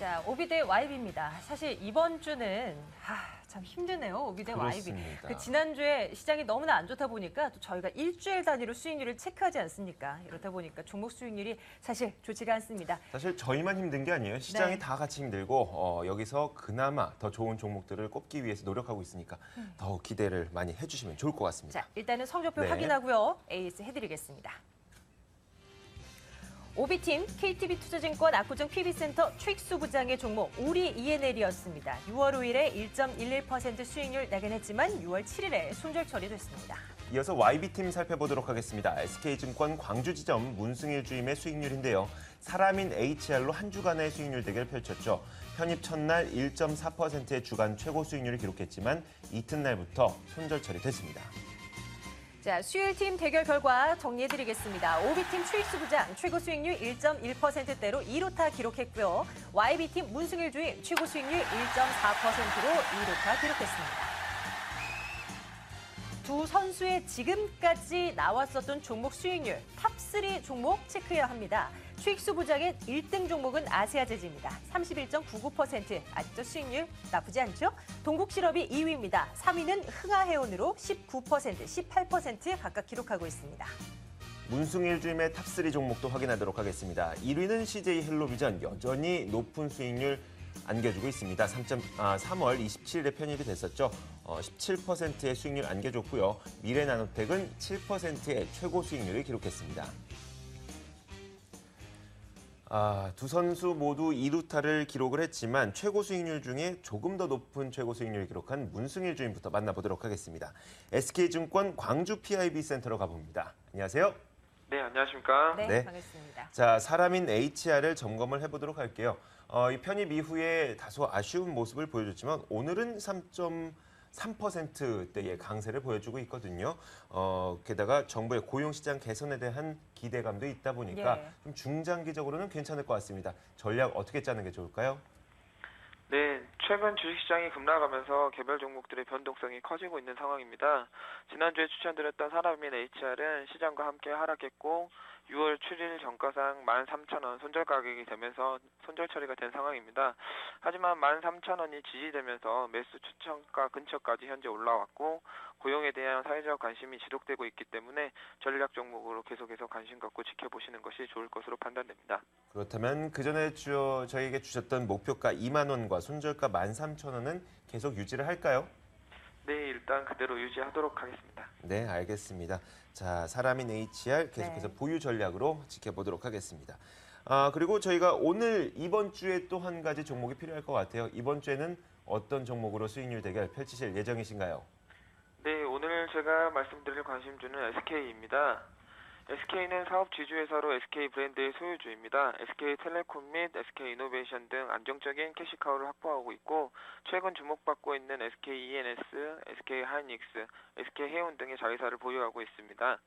자, 오비 대 YB입니다. 사실 이번 주는 참 힘드네요. 오비 대 YB. 그 지난주에 시장이 너무나 안 좋다 보니까 또 저희가 일주일 단위로 수익률을 체크하지 않습니까? 이렇다 보니까 종목 수익률이 사실 좋지가 않습니다. 사실 저희만 힘든 게 아니에요. 시장이 다 같이 힘들고 여기서 그나마 더 좋은 종목들을 꼽기 위해서 노력하고 있으니까 더 기대를 많이 해주시면 좋을 것 같습니다. 자, 일단은 성적표 확인하고요. 에이스 해드리겠습니다. 오비팀 KTB투자증권 압구정 PB센터 최익수 부장의 종목 우리 ENL이었습니다. 6월 5일에 1.11% 수익률 나긴 했지만 6월 7일에 손절 처리됐습니다. 이어서 YB팀 살펴보도록 하겠습니다. SK증권 광주지점 문승일 주임의 수익률인데요. 사람인 HR로 한 주간의 수익률 대결을 펼쳤죠. 편입 첫날 1.4%의 주간 최고 수익률을 기록했지만 이튿날부터 손절 처리됐습니다. 자, 수요일팀 대결 결과 정리해드리겠습니다. 오비팀 최익수 부장 최고 수익률 1.1%대로 2루타 기록했고요. YB팀 문승일 주임 최고 수익률 1.4%로 2루타 기록했습니다. 두 선수의 지금까지 나왔었던 종목 수익률 탑3 종목 체크해야 합니다. 최익수 부장의 1등 종목은 아시아제지입니다. 31.99%. 아직도 수익률 나쁘지 않죠? 동국실업이 2위입니다. 3위는 흥하해운으로 19%, 18% 각각 기록하고 있습니다. 문승일 주임의 탑3 종목도 확인하도록 하겠습니다. 1위는 CJ 헬로비전, 여전히 높은 수익률 안겨주고 있습니다. 3월 27일에 편입이 됐었죠. 17%의 수익률 안겨줬고요. 미래나노텍은 7%의 최고 수익률을 기록했습니다. 두 선수 모두 2루타를 기록을 했지만 최고 수익률 중에 조금 더 높은 최고 수익률을 기록한 문승일 주임부터 만나보도록 하겠습니다. SK증권 광주 PIB센터로 가봅니다. 안녕하세요. 네, 안녕하십니까. 네, 반갑습니다. 자, 사람인 HR을 점검을 해보도록 할게요. 이 편입 이후에 다소 아쉬운 모습을 보여줬지만 오늘은 3.3%대의 강세를 보여주고 있거든요. 게다가 정부의 고용시장 개선에 대한 기대감도 있다 보니까 좀 중장기적으로는 괜찮을 것 같습니다. 전략 어떻게 짜는 게 좋을까요? 네, 최근 주식시장이 급락하면서 개별 종목들의 변동성이 커지고 있는 상황입니다. 지난주에 추천드렸던 사람인 HR은 시장과 함께 하락했고 6월 7일 정가상 13,000원 손절 가격이 되면서 손절 처리가 된 상황입니다. 하지만 13,000원이 지지되면서 매수 추천가 근처까지 현재 올라왔고 고용에 대한 사회적 관심이 지속되고 있기 때문에 전략 종목으로 계속해서 관심 갖고 지켜보시는 것이 좋을 것으로 판단됩니다. 그렇다면 그전에 저희에게 주셨던 목표가 2만 원과 손절가 13,000원은 계속 유지를 할까요? 네, 일단 그대로 유지하도록 하겠습니다. 네, 알겠습니다. 자, 사람인 HR 계속해서 보유 전략으로 지켜보도록 하겠습니다. 그리고 저희가 오늘 이번 주에 또 한 가지 종목이 필요할 것 같아요. 이번 주에는 어떤 종목으로 수익률 대결 펼치실 예정이신가요? 네, 오늘 제가 말씀드릴 관심주는 SK입니다. SK는 사업 지주회사로 SK 브랜드의 소유주입니다. SK텔레콤 및 SK이노베이션 등 안정적인 캐시카우를 확보하고 있고 최근 주목받고 있는 SKENS, SK하이닉스, SK해운 등의 자회사를 보유하고 있습니다.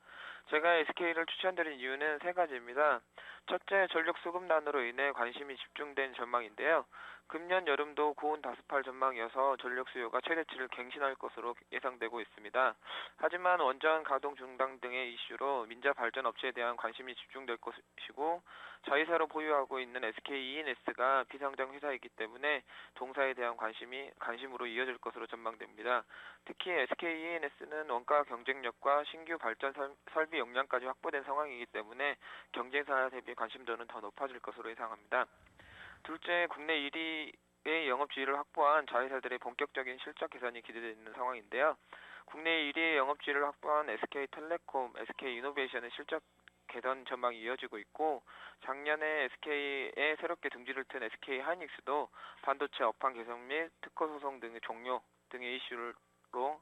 제가 SK를 추천드린 이유는 세 가지입니다. 첫째, 전력 수급난으로 인해 관심이 집중된 전망인데요. 금년 여름도 고온 다습할 전망이어서 전력 수요가 최대치를 갱신할 것으로 예상되고 있습니다. 하지만 원전 가동 중단 등의 이슈로 민자 발전 업체에 대한 관심이 집중될 것이고 자회사로 보유하고 있는 SKENS가 비상장 회사이기 때문에 동사에 대한 관심으로 이어질 것으로 전망됩니다. 특히 SKENS는 원가 경쟁력과 신규 발전 설비 역량까지 확보된 상황이기 때문에 경쟁사 대비 관심도는 더 높아질 것으로 예상합니다. 둘째, 국내 1위의 영업 지위를 확보한 자회사들의 본격적인 실적 개선이 기대되는 상황인데요. 국내 1위의 영업 지위를 확보한 SK텔레콤, SK이노베이션의 실적 개선 전망이 이어지고 있고 작년에 SK에 새롭게 등지를 튼 SK하이닉스도 반도체 업황 개선 및 특허 소송 등의 종료 등의 이슈로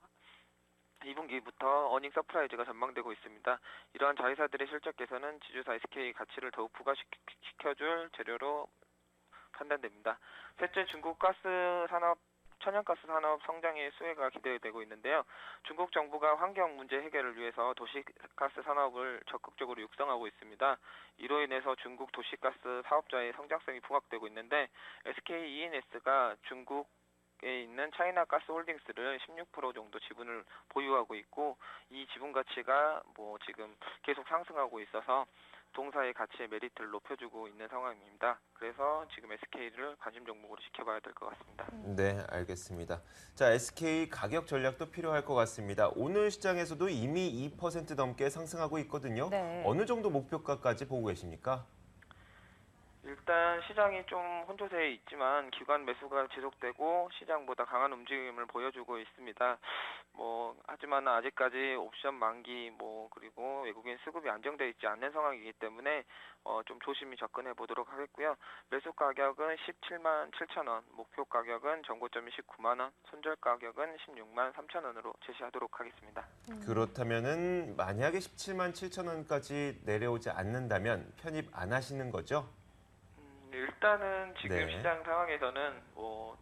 2분기부터 어닝 서프라이즈가 전망되고 있습니다. 이러한 자회사들의 실적 개선은 지주사 SK 가치를 더욱 부각시켜줄 재료로 판단됩니다. 셋째, 중국 천연가스 산업 성장의 수혜가 기대되고 있는데요. 중국 정부가 환경 문제 해결을 위해서 도시가스 산업을 적극적으로 육성하고 있습니다. 이로 인해서 중국 도시가스 사업자의 성장성이 부각되고 있는데 SKENS가 중국에 있는 차이나 가스홀딩스를 16% 정도 지분을 보유하고 있고 이 지분 가치가 지금 계속 상승하고 있어서 동사의 가치의 메리트를 높여주고 있는 상황입니다. 그래서 지금 SK를 관심 종목으로 지켜봐야 될 것 같습니다. 네, 알겠습니다. 자, SK 가격 전략도 필요할 것 같습니다. 오늘 시장에서도 이미 2% 넘게 상승하고 있거든요. 네. 어느 정도 목표가까지 보고 계십니까? 일단 시장이 좀 혼조세에 있지만 기관 매수가 지속되고 시장보다 강한 움직임을 보여주고 있습니다. 하지만 아직까지 옵션 만기 그리고 외국인 수급이 안정돼 있지 않는 상황이기 때문에 좀 조심히 접근해 보도록 하겠고요. 매수 가격은 17만 7천 원, 목표 가격은 전고점이 19만 원, 손절 가격은 16만 3천 원으로 제시하도록 하겠습니다. 그렇다면은 만약에 17만 7천 원까지 내려오지 않는다면 편입 안 하시는 거죠? 일단은 지금 네. 시장 상황에서는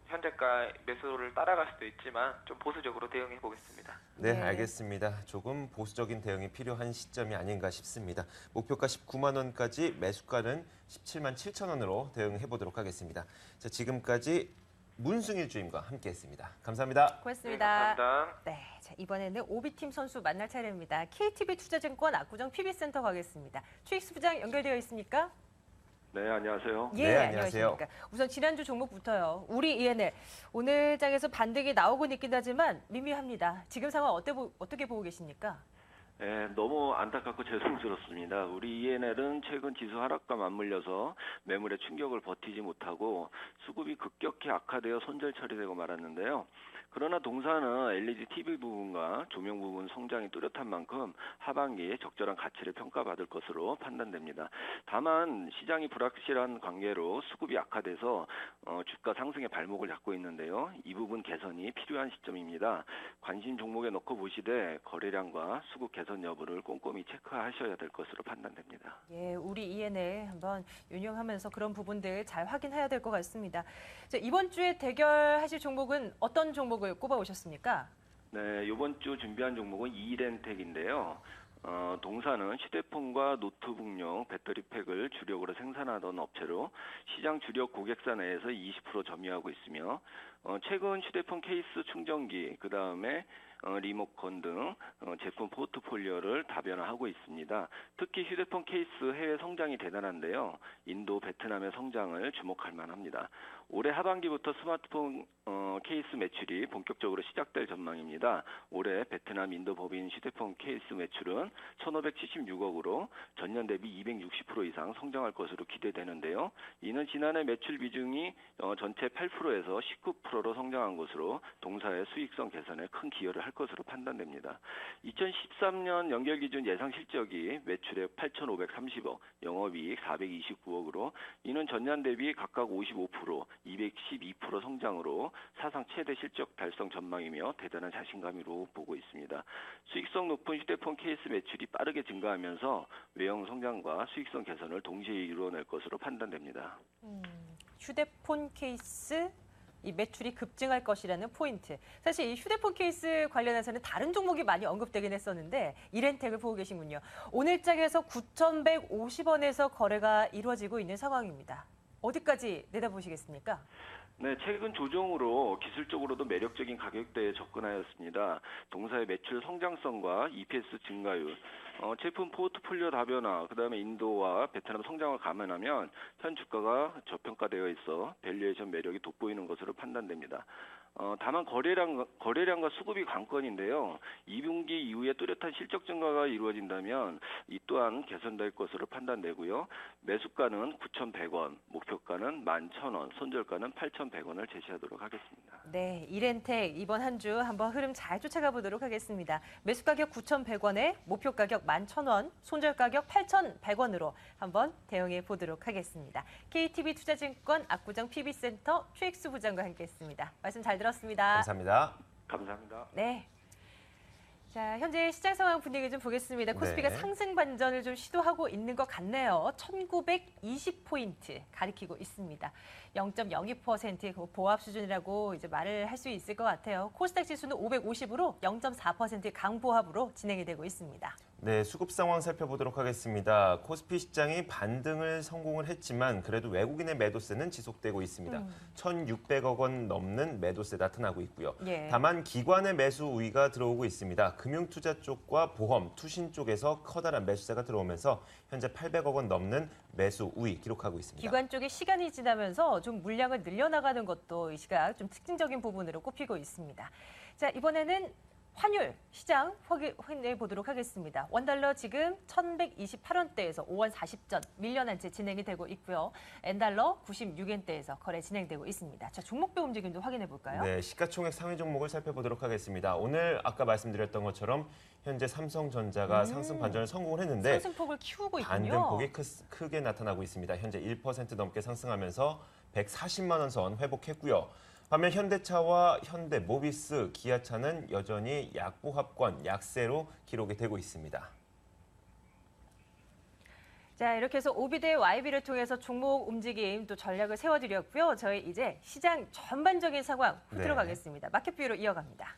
현재가 매수를 따라갈 수도 있지만 좀 보수적으로 대응해 보겠습니다. 네, 네. 알겠습니다. 조금 보수적인 대응이 필요한 시점이 아닌가 싶습니다. 목표가 19만 원까지, 매수가는 17만 7천 원으로 대응해 보도록 하겠습니다. 자, 지금까지 문승일 주임과 함께했습니다. 감사합니다. 네, 고맙습니다. 감사합니다. 네, 자, 이번에는 OB팀 선수 만날 차례입니다. KTB 투자증권 압구정 PB센터 가겠습니다. 최익수 부장 연결되어 있습니까? 네, 안녕하세요. 예, 네, 안녕하세요. 안녕하십니까. 우선 지난주 종목부터요. 우리 ENL 오늘 장에서 반등이 나오곤 있긴 하지만 미미합니다. 지금 상황 어떻게 보고 계십니까? 네, 너무 안타깝고 죄송스럽습니다. 우리 ENL은 최근 지수 하락과 맞물려서 매물의 충격을 버티지 못하고 수급이 급격히 악화되어 손절 처리되고 말았는데요. 그러나 동사는 LED TV 부분과 조명 부분 성장이 뚜렷한 만큼 하반기에 적절한 가치를 평가받을 것으로 판단됩니다. 다만 시장이 불확실한 관계로 수급이 악화돼서 주가 상승의 발목을 잡고 있는데요. 이 부분 개선이 필요한 시점입니다. 관심 종목에 넣고 보시되 거래량과 수급 개선 여부를 꼼꼼히 체크하셔야 될 것으로 판단됩니다. 예, 우리 ENL 한번 운영하면서 그런 부분들 잘 확인해야 될 것 같습니다. 자, 이번 주에 대결하실 종목은 어떤 종목을 꼽아 오셨습니까? 네, 이번 주 준비한 종목은 이렌텍인데요. 동사는 휴대폰과 노트북용 배터리팩을 주력으로 생산하던 업체로 시장 주력 고객사 내에서 20% 점유하고 있으며 최근 휴대폰 케이스 충전기, 그 다음에 리모컨 등 제품 포트폴리오를 다변화하고 있습니다. 특히 휴대폰 케이스 해외 성장이 대단한데요. 인도, 베트남의 성장을 주목할 만합니다. 올해 하반기부터 스마트폰 케이스 매출이 본격적으로 시작될 전망입니다. 올해 베트남, 인도 법인 휴대폰 케이스 매출은 1,576억으로 전년 대비 260% 이상 성장할 것으로 기대되는데요. 이는 지난해 매출 비중이 전체 8%에서 19%로 성장한 것으로 동사의 수익성 개선에 큰 기여를 할 것으로 판단됩니다. 2013년 연결 기준 예상 실적이 매출액 8,530억, 영업이익 429억으로 이는 전년 대비 각각 55%, 212% 성장으로 사상 최대 실적 달성 전망이며 대단한 자신감으로 보고 있습니다. 수익성 높은 휴대폰 케이스 매출이 빠르게 증가하면서 외형 성장과 수익성 개선을 동시에 이루어낼 것으로 판단됩니다. 휴대폰 케이스 이 매출이 급증할 것이라는 포인트. 사실 이 휴대폰 케이스 관련해서는 다른 종목이 많이 언급되긴 했었는데 이렌텍을 보고 계신군요. 오늘 장에서 9,150원에서 거래가 이루어지고 있는 상황입니다. 어디까지 내다보시겠습니까? 네, 최근 조정으로 기술적으로도 매력적인 가격대에 접근하였습니다. 동사의 매출 성장성과 EPS 증가율, 제품 포트폴리오 다변화, 그다음에 인도와 베트남 성장을 감안하면 현 주가가 저평가되어 있어 밸류에이션 매력이 돋보이는 것으로 판단됩니다. 다만 거래량과 수급이 관건인데요. 2분기 이후에 뚜렷한 실적 증가가 이루어진다면 이 또한 개선될 것으로 판단되고요. 매수가는 9,100원, 목표가는 11,000원, 손절가는 8,100원을 제시하도록 하겠습니다. 네, 이렌텍 이번 한 주 한번 흐름 잘 쫓아가 보도록 하겠습니다. 매수 가격 9,100원에 목표 가격 11,000원, 손절 가격 8,100원으로 한번 대응해 보도록 하겠습니다. KTB 투자증권 압구정 PB센터 최익수 부장과 함께했습니다. 말씀 잘 들었습니다. 감사합니다. 감사합니다. 네. 자, 현재 시장 상황 분위기 좀 보겠습니다. 코스피가 네. 상승 반전을 좀 시도하고 있는 것 같네요. 1920포인트 가리키고 있습니다. 0.02% 보합 수준이라고 이제 말을 할 수 있을 것 같아요. 코스닥 지수는 550으로 0.4% 강보합으로 진행이 되고 있습니다. 네, 수급 상황 살펴보도록 하겠습니다. 코스피 시장이 반등을 성공을 했지만 그래도 외국인의 매도세는 지속되고 있습니다. 1,600억 원 넘는 매도세 나타나고 있고요. 예. 다만 기관의 매수 우위가 들어오고 있습니다. 금융투자 쪽과 보험, 투신 쪽에서 커다란 매수세가 들어오면서 현재 800억 원 넘는 매수 우위 기록하고 있습니다. 기관 쪽이 시간이 지나면서 좀 물량을 늘려나가는 것도 이 시각 좀 특징적인 부분으로 꼽히고 있습니다. 자, 이번에는 환율 시장 확인해 보도록 하겠습니다. 원달러 지금 1,128원대에서 5원 40전 밀려난 채 진행이 되고 있고요. 엔달러 96엔대에서 거래 진행되고 있습니다. 자, 종목별 움직임도 확인해 볼까요? 네, 시가총액 상위 종목을 살펴보도록 하겠습니다. 오늘 아까 말씀드렸던 것처럼 현재 삼성전자가 상승 반전을 성공을 했는데 상승폭을 키우고 있군요. 반등폭이 크게 나타나고 있습니다. 현재 1% 넘게 상승하면서 140만 원 선 회복했고요. 반면 현대차와 현대모비스, 기아차는 여전히 약보합권, 약세로 기록이 되고 있습니다. 자, 이렇게 해서 오비대 YB를 통해서 종목 움직임 또 전략을 세워드렸고요. 저희 이제 시장 전반적인 상황 네. 들어가겠습니다. 마켓뷰로 이어갑니다.